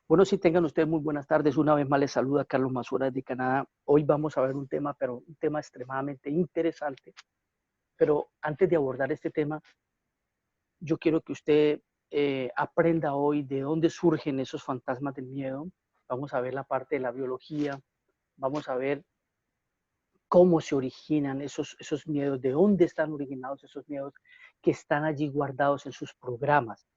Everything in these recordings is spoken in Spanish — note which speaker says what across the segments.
Speaker 1: Bueno, sí, tengan ustedes muy buenas tardes. Una vez más les saluda Carlos Masura de Canadá. Hoy vamos a ver un tema, pero un tema extremadamente interesante. Pero antes de abordar este tema, yo quiero que usted aprenda hoy de dónde surgen esos fantasmas del miedo. Vamos a ver la parte de la biología, vamos a ver cómo se originan esos miedos, de dónde están originados esos miedos que están allí guardados en sus programas.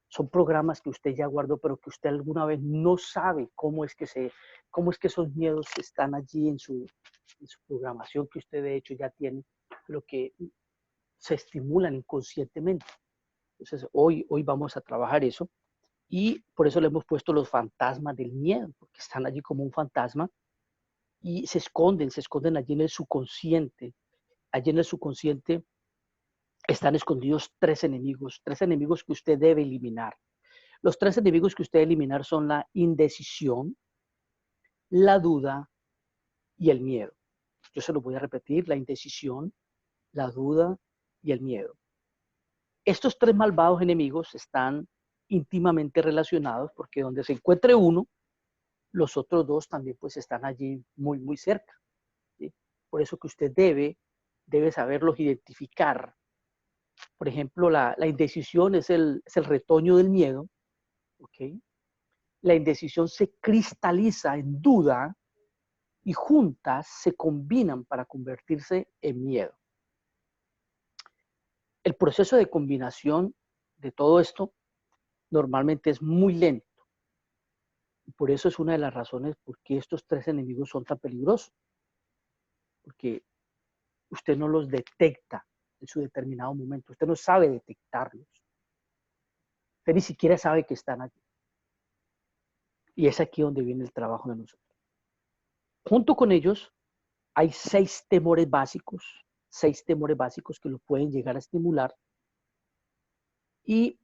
Speaker 1: Son programas que usted ya guardó, pero que usted alguna vez no sabe cómo es que esos miedos están allí en su programación que usted de hecho ya tiene, pero que se estimulan inconscientemente. Entonces, hoy vamos a trabajar eso y por eso le hemos puesto los fantasmas del miedo, porque están allí como un fantasma y se esconden allí en el subconsciente. Allí en el subconsciente están escondidos tres enemigos que usted debe eliminar. Los tres enemigos que usted debe eliminar son la indecisión, la duda y el miedo. Yo se lo voy a repetir, la indecisión, la duda y el miedo. Estos tres malvados enemigos están íntimamente relacionados porque donde se encuentre uno, los otros dos también pues están allí muy cerca. ¿Sí? Por eso que usted debe saberlos identificar. Por ejemplo, la indecisión es el retoño del miedo. ¿Okay? La indecisión se cristaliza en duda y juntas se combinan para convertirse en miedo. El proceso de combinación de todo esto normalmente es muy lento. Y por eso es una de las razones por qué estos tres enemigos son tan peligrosos. Porque usted no los detecta en su determinado momento. Usted no sabe detectarlos. Usted ni siquiera sabe que están aquí. Y es aquí donde viene el trabajo de nosotros. Junto con ellos hay seis temores básicos que lo pueden llegar a estimular. Y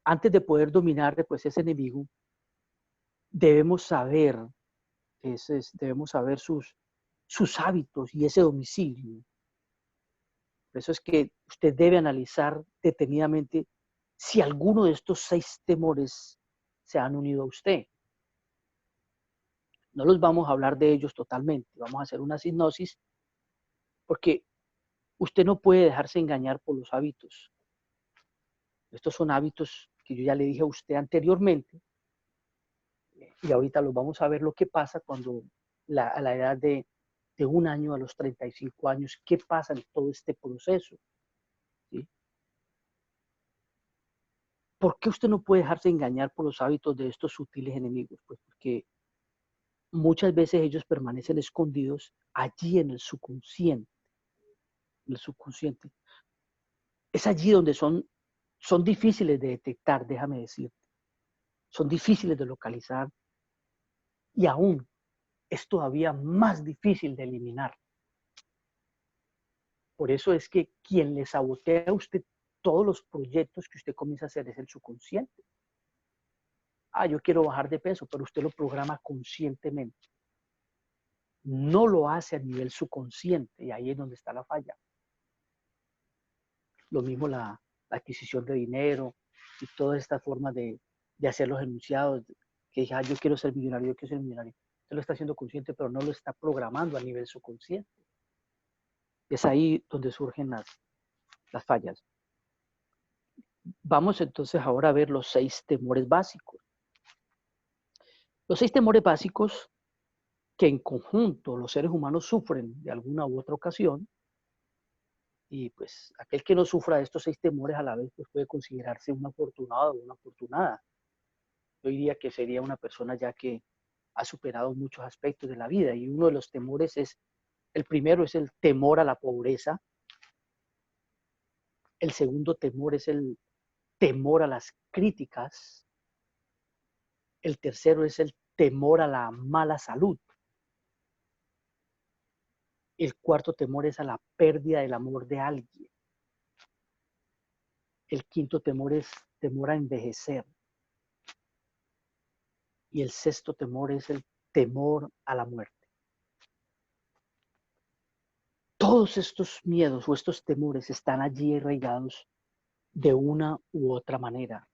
Speaker 1: antes de poder dominar pues, ese enemigo, debemos saber, debemos saber sus hábitos y ese domicilio. Por eso es que usted debe analizar detenidamente si alguno de estos seis temores se han unido a usted. No los vamos a hablar de ellos totalmente, vamos a hacer una hipnosis porque usted no puede dejarse engañar por los hábitos. Estos son hábitos que yo ya le dije a usted anteriormente y ahorita los vamos a ver lo que pasa cuando a la edad de 1 año a los 35 años, qué pasa en todo este proceso. ¿Sí? ¿Por qué usted no puede dejarse engañar por los hábitos de estos sutiles enemigos? Pues porque muchas veces ellos permanecen escondidos allí en el subconsciente. En el subconsciente. Es allí donde son difíciles de detectar, déjame decirte. Son difíciles de localizar y aún es todavía más difícil de eliminar. Por eso es que quien le sabotea a usted todos los proyectos que usted comienza a hacer es el subconsciente. Yo quiero bajar de peso, pero usted lo programa conscientemente. No lo hace a nivel subconsciente y ahí es donde está la falla. Lo mismo la adquisición de dinero y todas estas formas de hacer los enunciados, que dije, yo quiero ser millonario, yo quiero ser millonario. Usted lo está haciendo consciente, pero no lo está programando a nivel subconsciente. Es ahí donde surgen las fallas. Vamos entonces ahora a ver los 6 temores básicos. Los 6 temores básicos que en conjunto los seres humanos sufren de alguna u otra ocasión, y pues aquel que no sufra de estos 6 temores a la vez pues puede considerarse un afortunado o una afortunada. Yo diría que sería una persona ya que ha superado muchos aspectos de la vida y uno de los temores es, el primero es el temor a la pobreza, el segundo temor es el temor a las críticas, el tercero es el temor a la mala salud, el cuarto temor es a la pérdida del amor de alguien, el quinto temor es temor a envejecer y el sexto temor es el temor a la muerte. Todos estos miedos o estos temores están allí arraigados de una u otra manera.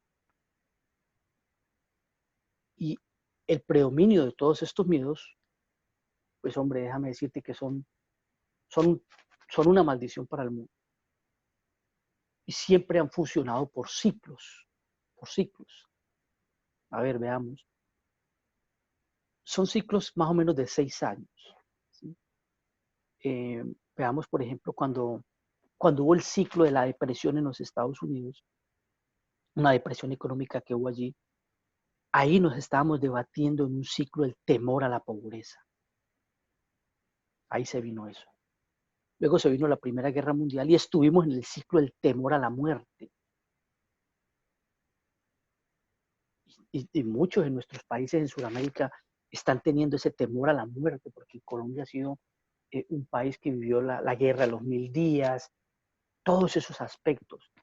Speaker 1: Y el predominio de todos estos miedos, pues hombre, déjame decirte que son, son una maldición para el mundo. Y siempre han funcionado por ciclos, por ciclos. A ver, veamos. Son ciclos más o menos de 6 años. ¿Sí? Veamos, por ejemplo, cuando hubo el ciclo de la depresión en los Estados Unidos, una depresión económica que hubo allí, ahí nos estábamos debatiendo en un ciclo del temor a la pobreza. Ahí se vino eso. Luego se vino la Primera Guerra Mundial y estuvimos en el ciclo del temor a la muerte. Y muchos de nuestros países en Sudamérica están teniendo ese temor a la muerte, porque Colombia ha sido un país que vivió la guerra de los 1000 días. Todos esos aspectos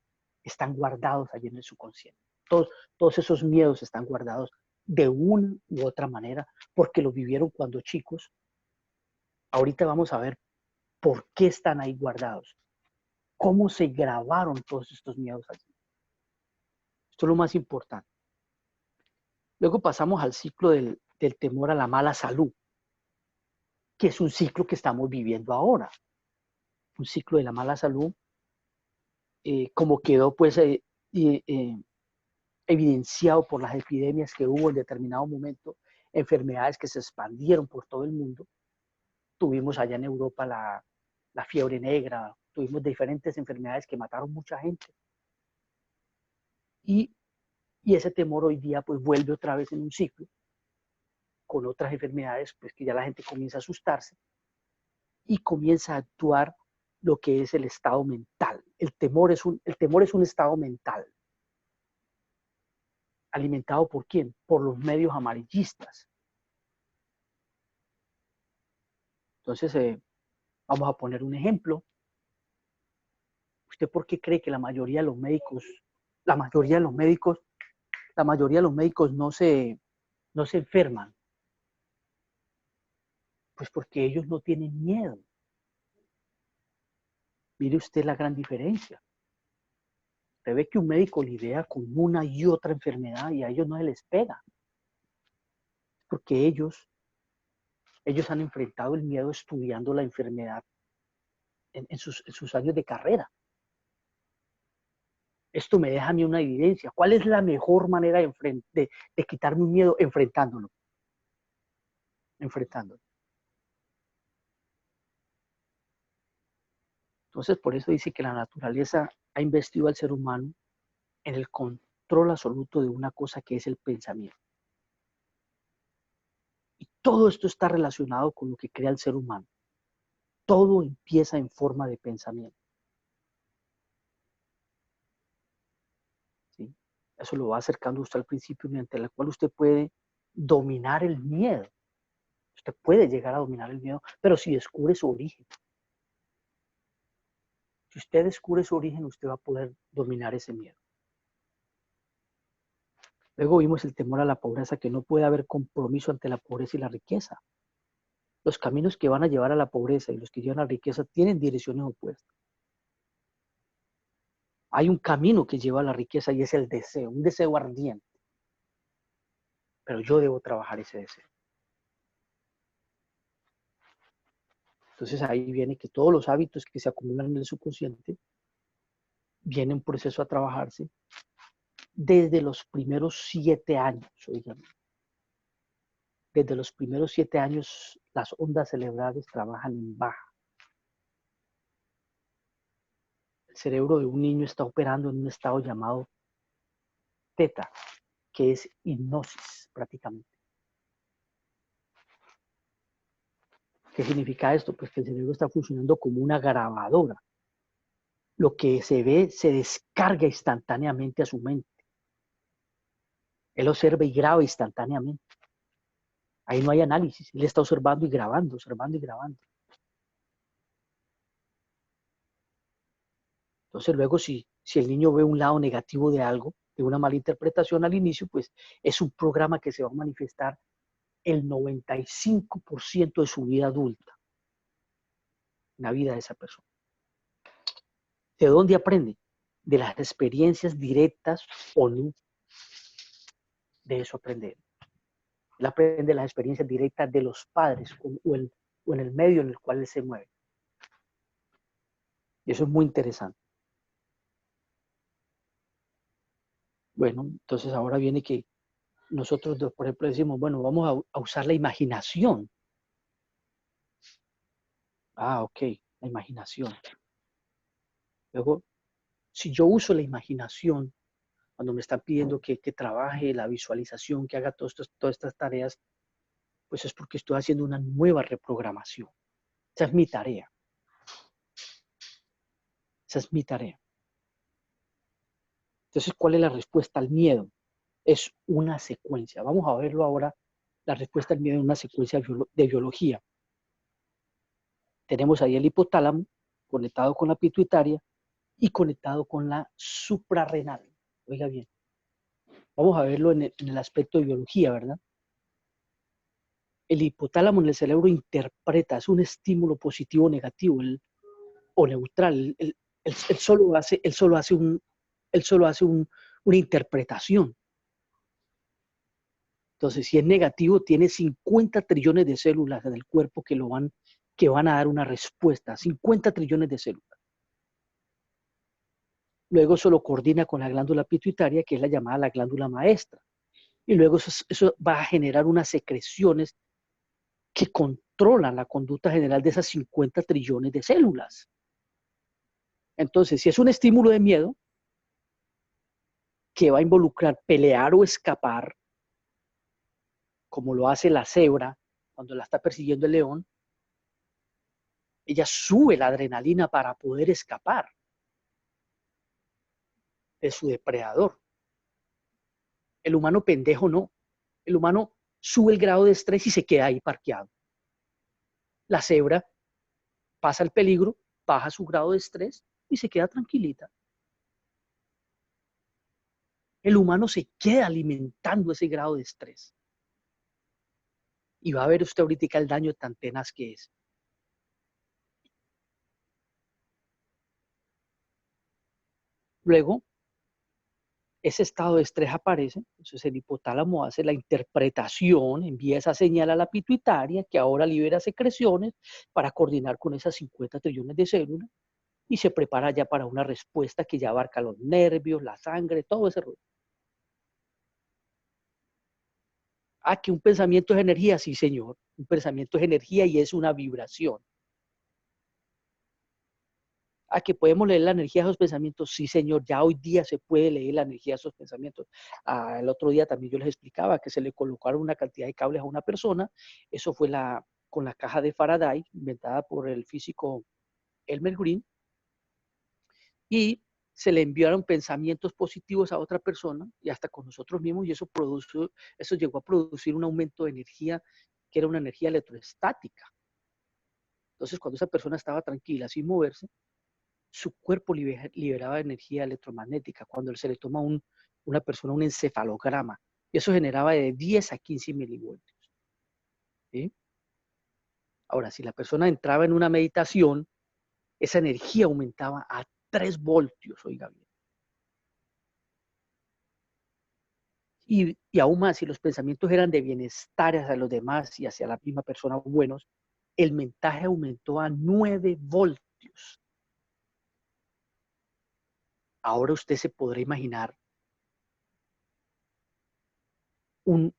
Speaker 1: están guardados allí en el subconsciente. Todos esos miedos están guardados de una u otra manera, porque lo vivieron cuando chicos. Ahorita vamos a ver por qué están ahí guardados, cómo se grabaron todos estos miedos allí. Esto es lo más importante. Luego pasamos al ciclo del temor a la mala salud, que es un ciclo que estamos viviendo ahora. Un ciclo de la mala salud, como quedó pues evidenciado por las epidemias que hubo en determinado momento, enfermedades que se expandieron por todo el mundo. Tuvimos allá en Europa la fiebre negra, tuvimos diferentes enfermedades que mataron mucha gente. Y ese temor hoy día pues vuelve otra vez en un ciclo con otras enfermedades, pues que ya la gente comienza a asustarse y comienza a actuar lo que es el estado mental. El temor es un estado mental. ¿Alimentado por quién? Por los medios amarillistas. Entonces, vamos a poner un ejemplo. ¿Usted por qué cree que la mayoría de los médicos, la mayoría de los médicos, la mayoría de los médicos no se enferman? Pues porque ellos no tienen miedo. Mire usted la gran diferencia. Usted ve que un médico lidia con una y otra enfermedad y a ellos no se les pega. Porque ellos han enfrentado el miedo estudiando la enfermedad en sus años de carrera. Esto me deja a mí una evidencia. ¿Cuál es la mejor manera de quitarme un miedo? Enfrentándolo. Enfrentándolo. Entonces, por eso dice que la naturaleza ha investido al ser humano en el control absoluto de una cosa que es el pensamiento. Y todo esto está relacionado con lo que crea el ser humano. Todo empieza en forma de pensamiento. ¿Sí? Eso lo va acercando usted al principio, mediante el cual usted puede dominar el miedo. Usted puede llegar a dominar el miedo, pero si descubre su origen. Si usted descubre su origen, usted va a poder dominar ese miedo. Luego vimos el temor a la pobreza, que no puede haber compromiso ante la pobreza y la riqueza. Los caminos que van a llevar a la pobreza y los que llevan a la riqueza tienen direcciones opuestas. Hay un camino que lleva a la riqueza y es el deseo, un deseo ardiente. Pero yo debo trabajar ese deseo. Entonces ahí viene que todos los hábitos que se acumulan en el subconsciente viene un proceso a trabajarse desde los primeros 7 años, oigan. Desde los primeros 7 años las ondas cerebrales trabajan en baja. El cerebro de un niño está operando en un estado llamado teta, que es hipnosis prácticamente. ¿Qué significa esto? Pues que el cerebro está funcionando como una grabadora. Lo que se ve se descarga instantáneamente a su mente. Él observa y graba instantáneamente. Ahí no hay análisis. Él está observando y grabando, observando y grabando. Entonces luego si el niño ve un lado negativo de algo, de una mala interpretación al inicio, pues es un programa que se va a manifestar el 95% de su vida adulta, en la vida de esa persona. ¿De dónde aprende? De las experiencias directas o no. De eso aprender. Él aprende las experiencias directas de los padres o en el medio en el cual él se mueve. Y eso es muy interesante. Bueno, entonces ahora viene que nosotros, por ejemplo, decimos, bueno, vamos a usar la imaginación. Ah, ok, la imaginación. Luego, si yo uso la imaginación, cuando me están pidiendo que trabaje la visualización, que haga todas estas tareas, pues es porque estoy haciendo una nueva reprogramación. Esa es mi tarea. Esa es mi tarea. Entonces, ¿cuál es la respuesta al miedo? Es una secuencia. Vamos a verlo ahora. La respuesta al miedo es una secuencia de biología. Tenemos ahí el hipotálamo conectado con la pituitaria y conectado con la suprarrenal. Oiga bien. Vamos a verlo en el aspecto de biología, ¿verdad? El hipotálamo en el cerebro interpreta, es un estímulo positivo o negativo o neutral. Él solo hace una interpretación. Entonces, si es negativo, tiene 50 trillones de células en el cuerpo que van a dar una respuesta. 50 trillones de células. Luego eso lo coordina con la glándula pituitaria, que es la llamada la glándula maestra. Y luego eso va a generar unas secreciones que controlan la conducta general de esas 50 trillones de células. Entonces, si es un estímulo de miedo que va a involucrar pelear o escapar, como lo hace la cebra cuando la está persiguiendo el león, ella sube la adrenalina para poder escapar de su depredador. El humano pendejo no. El humano sube el grado de estrés y se queda ahí parqueado. La cebra pasa el peligro, baja su grado de estrés y se queda tranquilita. El humano se queda alimentando ese grado de estrés. Y va a ver usted ahorita el daño tan tenaz que es. Luego, ese estado de estrés aparece, entonces el hipotálamo hace la interpretación, envía esa señal a la pituitaria, que ahora libera secreciones para coordinar con esas 50 trillones de células, y se prepara ya para una respuesta que ya abarca los nervios, la sangre, todo ese rollo. Ah, que un pensamiento es energía, sí señor, un pensamiento es energía y es una vibración. Ah, que podemos leer la energía de esos pensamientos, sí señor, ya hoy día se puede leer la energía de esos pensamientos. Ah, el otro día también yo les explicaba que se le colocaron una cantidad de cables a una persona, eso fue con la caja de Faraday, inventada por el físico Elmer Green, y se le enviaron pensamientos positivos a otra persona y hasta con nosotros mismos, y eso llegó a producir un aumento de energía que era una energía electroestática. Entonces, cuando esa persona estaba tranquila, sin moverse, su cuerpo liberaba energía electromagnética. Cuando se le toma una persona un encefalograma, y eso generaba de 10 a 15 milivoltios. ¿Sí? Ahora, si la persona entraba en una meditación, esa energía aumentaba a 3 voltios, oiga bien. Y aún más, si los pensamientos eran de bienestar hacia los demás y hacia la misma persona buenos, el mensaje aumentó a 9 voltios. Ahora usted se podrá imaginar un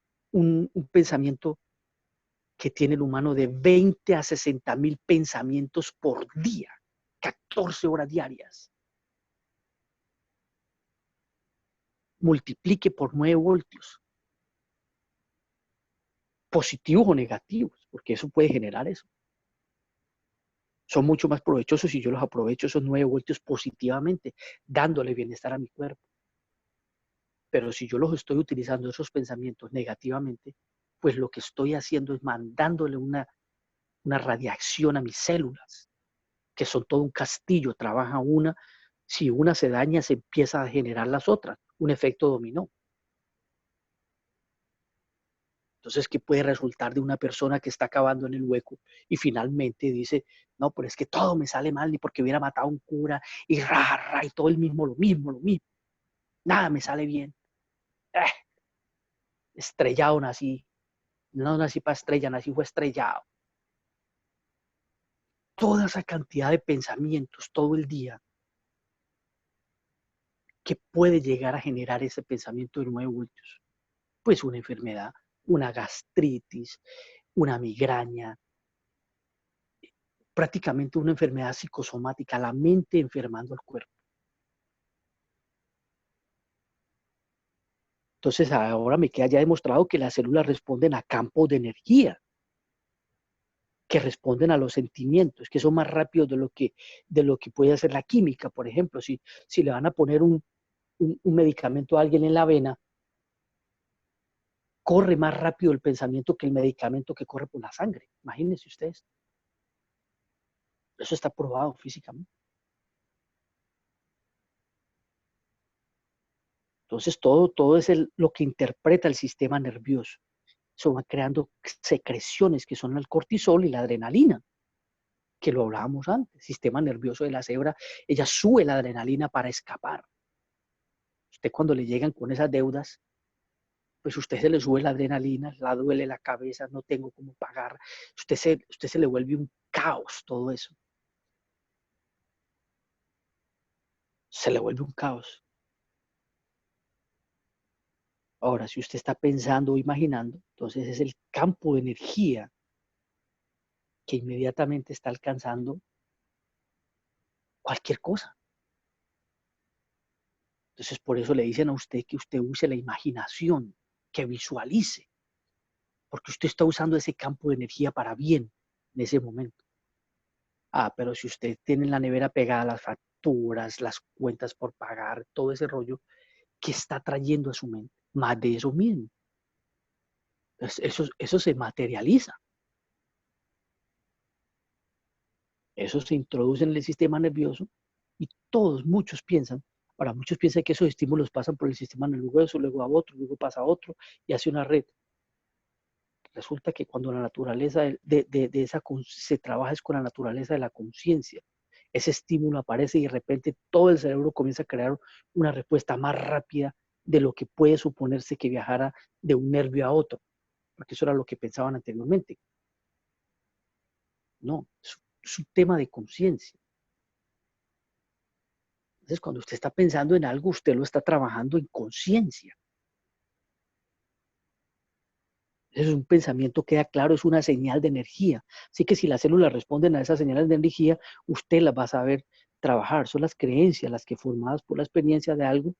Speaker 1: pensamiento que tiene el humano de 20 a 60,000 pensamientos por día, 14 horas diarias. Multiplique por 9 voltios, positivos o negativos, porque eso puede generar eso. Son mucho más provechosos si yo los aprovecho esos 9 voltios positivamente, dándole bienestar a mi cuerpo. Pero si yo los estoy utilizando esos pensamientos negativamente, pues lo que estoy haciendo es mandándole una radiación a mis células, que son todo un castillo, trabaja una, si una se daña, se empieza a generar las otras, un efecto dominó. Entonces, ¿qué puede resultar de una persona que está acabando en el hueco y finalmente dice, no, pero es que todo me sale mal, ni porque hubiera matado a un cura y y todo el mismo, lo mismo, nada me sale bien. Estrellado nací, No nací para estrella, nací fue estrellado. Toda esa cantidad de pensamientos todo el día que puede llegar a generar ese pensamiento de 9 voltios. Pues una enfermedad, una gastritis, una migraña, prácticamente una enfermedad psicosomática, la mente enfermando al cuerpo. Entonces ahora me queda ya demostrado que las células responden a campos de energía, que responden a los sentimientos, que son más rápidos de lo que puede hacer la química. Por ejemplo, si le van a poner un medicamento a alguien en la vena, corre más rápido el pensamiento que el medicamento que corre por la sangre. Imagínense ustedes. Eso está probado físicamente. Entonces, todo es lo que interpreta el sistema nervioso. Eso va creando secreciones que son el cortisol y la adrenalina, que lo hablábamos antes. El sistema nervioso de la cebra, ella sube la adrenalina para escapar. Usted cuando le llegan con esas deudas, pues usted se le sube la adrenalina, la duele la cabeza, no tengo cómo pagar. Usted se le vuelve un caos todo eso. Se le vuelve un caos. Ahora, si usted está pensando o imaginando, entonces es el campo de energía que inmediatamente está alcanzando cualquier cosa. Entonces, por eso le dicen a usted que usted use la imaginación, que visualice, porque usted está usando ese campo de energía para bien en ese momento. Ah, pero si usted tiene en la nevera pegada las facturas, las cuentas por pagar, todo ese rollo, ¿qué está trayendo a su mente? Más de eso mismo. Entonces, eso se materializa. Eso se introduce en el sistema nervioso y muchos piensan, ahora muchos piensan que esos estímulos pasan por el sistema nervioso, luego a otro, luego pasa a otro y hace una red. Resulta que cuando la naturaleza de esa se trabaja es con la naturaleza de la conciencia. Ese estímulo aparece y de repente todo el cerebro comienza a crear una respuesta más rápida de lo que puede suponerse que viajara de un nervio a otro, porque eso era lo que pensaban anteriormente. No, es un tema de conciencia. Entonces, cuando usted está pensando en algo, usted lo está trabajando en conciencia. Es un pensamiento, queda claro, es una señal de energía. Así que si las células responden a esas señales de energía, usted las va a saber trabajar. Son las creencias las que formadas por la experiencia de algo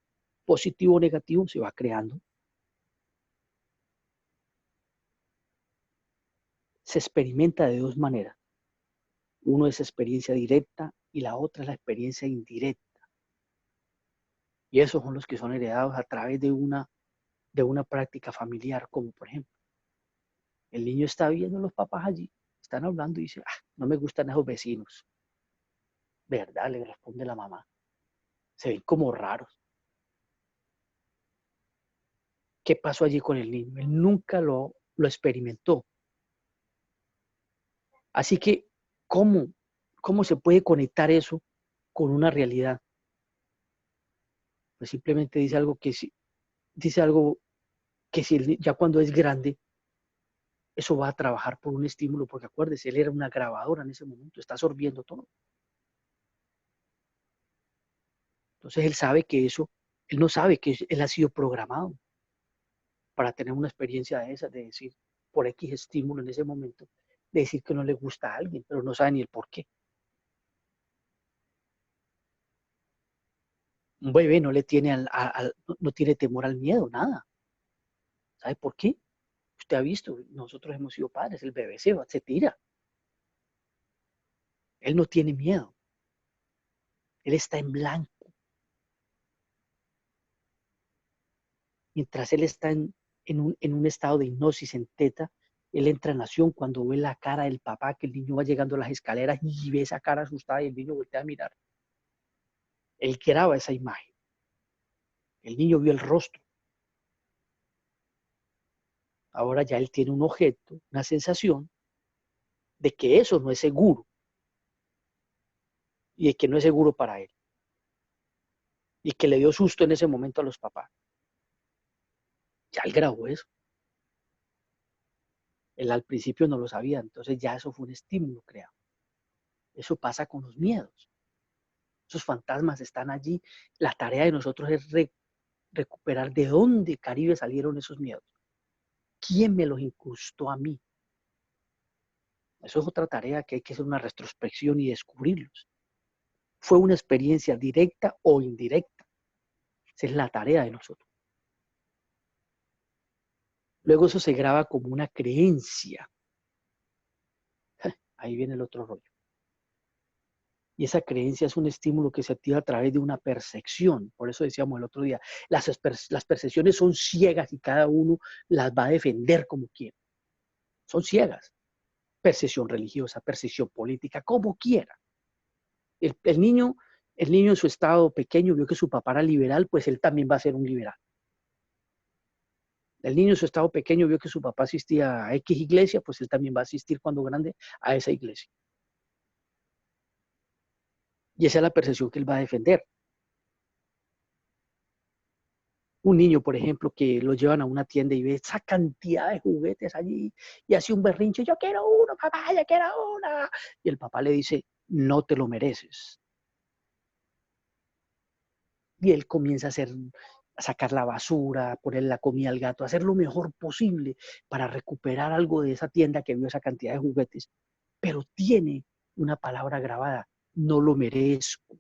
Speaker 1: positivo o negativo se va creando. Se experimenta de dos maneras. Uno es experiencia directa y la otra es la experiencia indirecta. Y esos son los que son heredados a través de una práctica familiar, como por ejemplo, el niño está viendo a los papás allí, están hablando y dice, ah, no me gustan esos vecinos. ¿Verdad? Le responde la mamá. Se ven como raros. ¿Qué pasó allí con el niño? Él nunca lo experimentó. Así que, ¿cómo, ¿cómo se puede conectar eso con una realidad? Pues simplemente dice algo que si ya cuando es grande, eso va a trabajar por un estímulo, porque acuérdese, él era una grabadora en ese momento, está absorbiendo todo. Entonces él sabe que eso, él no sabe que él ha sido programado para tener una experiencia de esa, de decir, por X estímulo en ese momento, de decir que no le gusta a alguien, pero no sabe ni el por qué. Un bebé no le tiene no tiene temor al miedo, nada. ¿Sabe por qué? Usted ha visto, nosotros hemos sido padres, el bebé se tira. Él no tiene miedo. Él está en blanco. Mientras él está en un estado de hipnosis, en teta, él entra en acción cuando ve la cara del papá, que el niño va llegando a las escaleras y ve esa cara asustada y el niño voltea a mirar. Él graba esa imagen. El niño vio el rostro. Ahora ya él tiene un objeto, una sensación de que eso no es seguro y de que no es seguro para él. Y que le dio susto en ese momento a los papás. Ya él grabó eso. Él al principio no lo sabía, entonces ya eso fue un estímulo creado. Eso pasa con los miedos. Esos fantasmas están allí. La tarea de nosotros es recuperar de dónde, Caribe, salieron esos miedos. ¿Quién me los incrustó a mí? Eso es otra tarea que hay que hacer una retrospección y descubrirlos. ¿Fue una experiencia directa o indirecta? Esa es la tarea de nosotros. Luego eso se graba como una creencia. Ahí viene el otro rollo. Y esa creencia es un estímulo que se activa a través de una percepción. Por eso decíamos el otro día, las percepciones son ciegas y cada uno las va a defender como quiera. Son ciegas. Percepción religiosa, percepción política, como quiera. El niño en su estado pequeño vio que su papá era liberal, pues él también va a ser un liberal. El niño en su estado pequeño vio que su papá asistía a X iglesia, pues él también va a asistir cuando grande a esa iglesia. Y esa es la percepción que él va a defender. Un niño, por ejemplo, que lo llevan a una tienda y ve esa cantidad de juguetes allí y hace un berrinche, yo quiero uno, papá, yo quiero una. Y el papá le dice, no te lo mereces. Y él comienza a sacar la basura, a poner la comida al gato, a hacer lo mejor posible para recuperar algo de esa tienda que vio esa cantidad de juguetes. Pero tiene una palabra grabada, no lo merezco,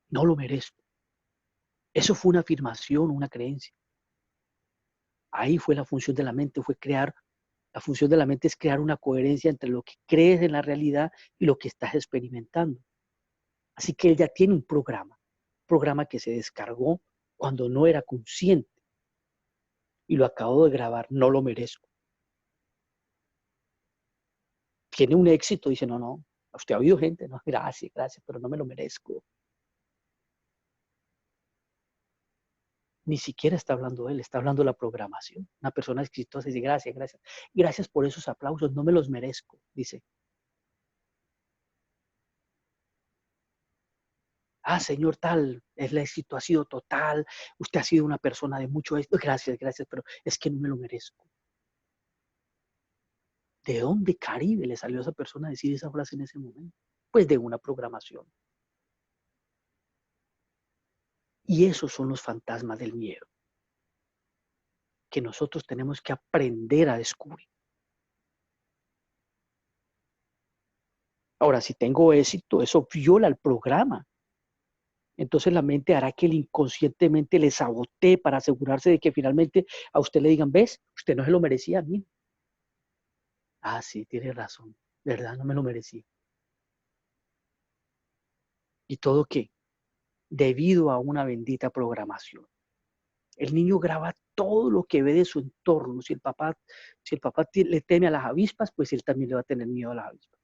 Speaker 1: no lo merezco. Eso fue una afirmación, una creencia. Ahí fue la función de la mente, la función de la mente es crear una coherencia entre lo que crees en la realidad y lo que estás experimentando. Así que él ya tiene un programa que se descargó cuando no era consciente y lo acabo de grabar, no lo merezco. Tiene un éxito, dice, no, no, usted ha oído gente, no, gracias, gracias, pero no me lo merezco. Ni siquiera está hablando él, está hablando la programación. Una persona exitosa dice, gracias, gracias. Gracias por esos aplausos, no me los merezco, dice. Ah, señor tal, el éxito ha sido total, usted ha sido una persona de mucho éxito, gracias, gracias, pero es que no me lo merezco. ¿De dónde Caribe le salió a esa persona a decir esa frase en ese momento? Pues de una programación. Y esos son los fantasmas del miedo, que nosotros tenemos que aprender a descubrir. Ahora, si tengo éxito, eso viola el programa. Entonces la mente hará que él inconscientemente le sabotee para asegurarse de que finalmente a usted le digan, ¿ves? Usted no se lo merecía a mí. Ah, sí, tiene razón. ¿Verdad? No me lo merecía. ¿Y todo qué? Debido a una bendita programación. El niño graba todo lo que ve de su entorno. Si el papá le teme a las avispas, pues él también le va a tener miedo a las avispas.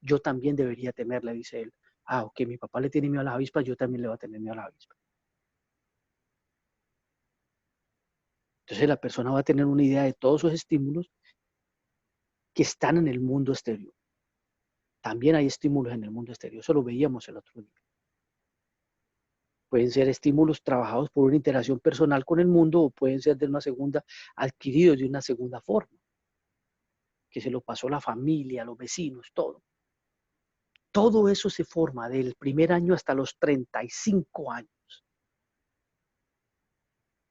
Speaker 1: Yo también debería temerle, dice él. Ah, ok, mi papá le tiene miedo a las avispas, yo también le voy a tener miedo a las avispas. Entonces la persona va a tener una idea de todos esos estímulos que están en el mundo exterior. También hay estímulos en el mundo exterior, eso lo veíamos el otro día. Pueden ser estímulos trabajados por una interacción personal con el mundo o pueden ser de una segunda, adquiridos de una segunda forma, que se lo pasó la familia, los vecinos, todo. Todo eso se forma del primer año hasta los 35 años.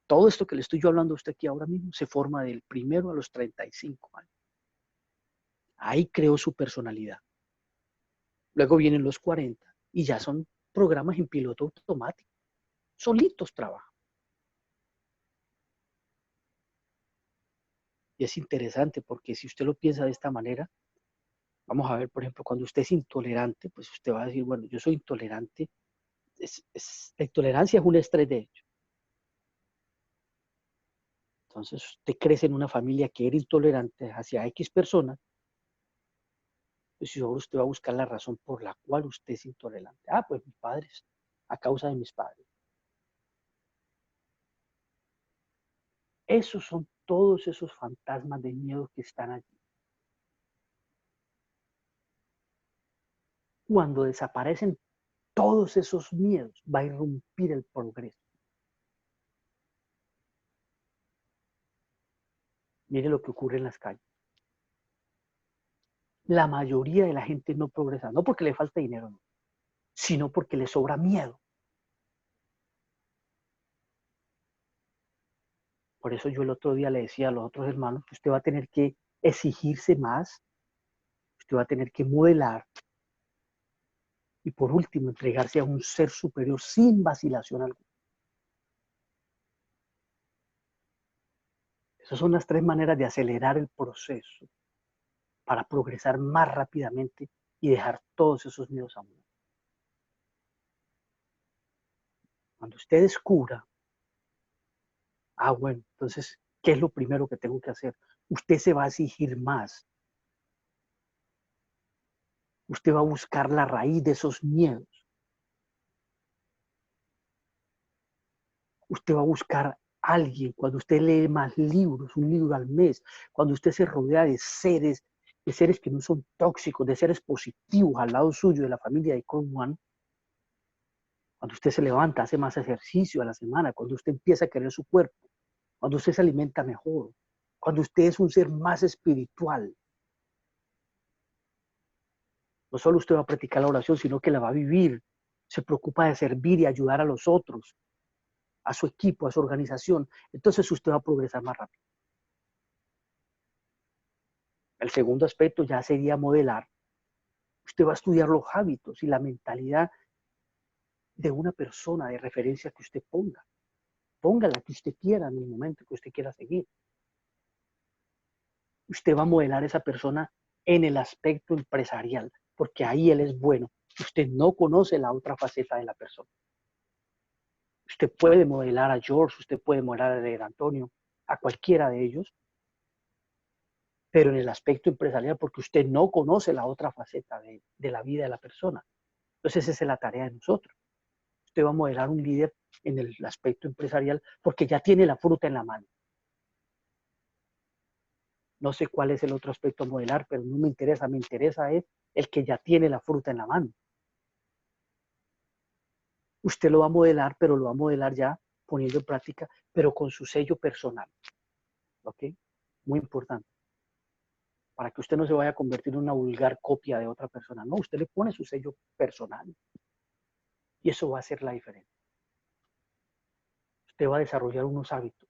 Speaker 1: Todo esto que le estoy yo hablando a usted aquí ahora mismo se forma del primero a los 35 años. Ahí creó su personalidad. Luego vienen los 40 y ya son programas en piloto automático. Solitos trabajan. Y es interesante porque si usted lo piensa de esta manera, vamos a ver, por ejemplo, cuando usted es intolerante, pues usted va a decir, bueno, yo soy intolerante. La intolerancia es un estrés de hecho. Entonces, usted crece en una familia que era intolerante hacia X personas, pues ahora usted va a buscar la razón por la cual usted es intolerante. Ah, pues mis padres, a causa de mis padres. Esos son todos esos fantasmas de miedo que están allí. Cuando desaparecen todos esos miedos, va a irrumpir el progreso. Mire lo que ocurre en las calles. La mayoría de la gente no progresa, no porque le falta dinero, no, sino porque le sobra miedo. Por eso yo el otro día le decía a los otros hermanos que usted va a tener que exigirse más, usted va a tener que modelar y por último entregarse a un ser superior sin vacilación alguna. Esas son las 3 maneras de acelerar el proceso para progresar más rápidamente y dejar todos esos miedos a un lado. Cuando usted descubra, bueno, entonces, ¿qué es lo primero que tengo que hacer? Usted se va a exigir más. Usted va a buscar la raíz de esos miedos. Usted va a buscar a alguien, cuando usted lee más libros, un libro al mes, cuando usted se rodea de seres que no son tóxicos, de seres positivos al lado suyo, de la familia de Coach One, cuando usted se levanta, hace más ejercicio a la semana, cuando usted empieza a querer su cuerpo, cuando usted se alimenta mejor, cuando usted es un ser más espiritual, no solo usted va a practicar la oración, sino que la va a vivir, se preocupa de servir y ayudar a los otros, a su equipo, a su organización, entonces usted va a progresar más rápido. El segundo aspecto ya sería modelar. Usted va a estudiar los hábitos y la mentalidad de una persona de referencia que usted ponga. Ponga la que usted quiera en el momento que usted quiera seguir. Usted va a modelar a esa persona en el aspecto empresarial, porque ahí él es bueno. Usted no conoce la otra faceta de la persona. Usted puede modelar a George, usted puede modelar a Antonio, a cualquiera de ellos, pero en el aspecto empresarial, porque usted no conoce la otra faceta de la vida de la persona. Entonces esa es la tarea de nosotros. Usted va a modelar un líder en el aspecto empresarial porque ya tiene la fruta en la mano. No sé cuál es el otro aspecto a modelar, pero no me interesa es el que ya tiene la fruta en la mano. Usted lo va a modelar, pero lo va a modelar ya poniendo en práctica, pero con su sello personal. ¿Ok? Muy importante. Para que usted no se vaya a convertir en una vulgar copia de otra persona. No, usted le pone su sello personal. Y eso va a hacer la diferencia. Usted va a desarrollar unos hábitos,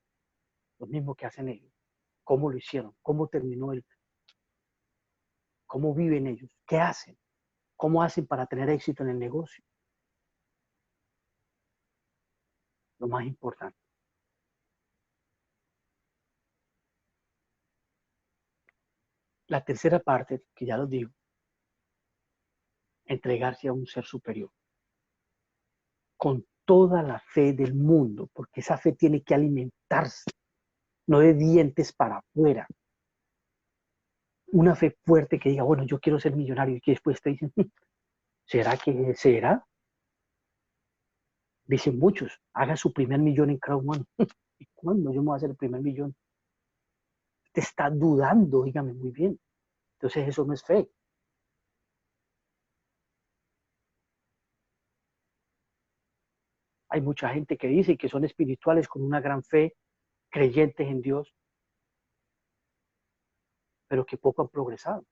Speaker 1: los mismos que hacen ellos. ¿Cómo lo hicieron? ¿Cómo terminó él? ¿Cómo viven ellos? ¿Qué hacen? ¿Cómo hacen para tener éxito en el negocio? Lo más importante. La tercera parte, que ya lo digo, entregarse a un ser superior. Con toda la fe del mundo, porque esa fe tiene que alimentarse, no de dientes para afuera. Una fe fuerte que diga, bueno, yo quiero ser millonario y que después te dicen, ¿será que será? Dicen muchos, haga su primer millón en crowdfunding. ¿Y cuándo yo me voy a hacer el primer millón? Te está dudando, dígame muy bien. Entonces eso no es fe. Hay mucha gente que dice que son espirituales con una gran fe, creyentes en Dios, pero que poco han progresado.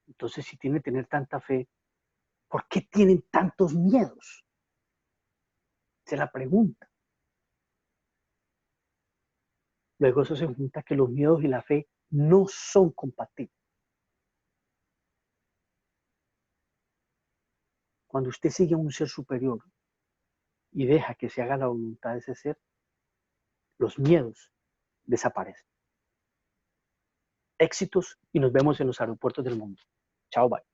Speaker 1: Entonces, si tienen que tener tanta fe, ¿por qué tienen tantos miedos? Se la pregunta. Luego eso se junta que los miedos y la fe no son compatibles. Cuando usted sigue a un ser superior y deja que se haga la voluntad de ese ser, los miedos desaparecen. Éxitos y nos vemos en los aeropuertos del mundo. Chao, bye.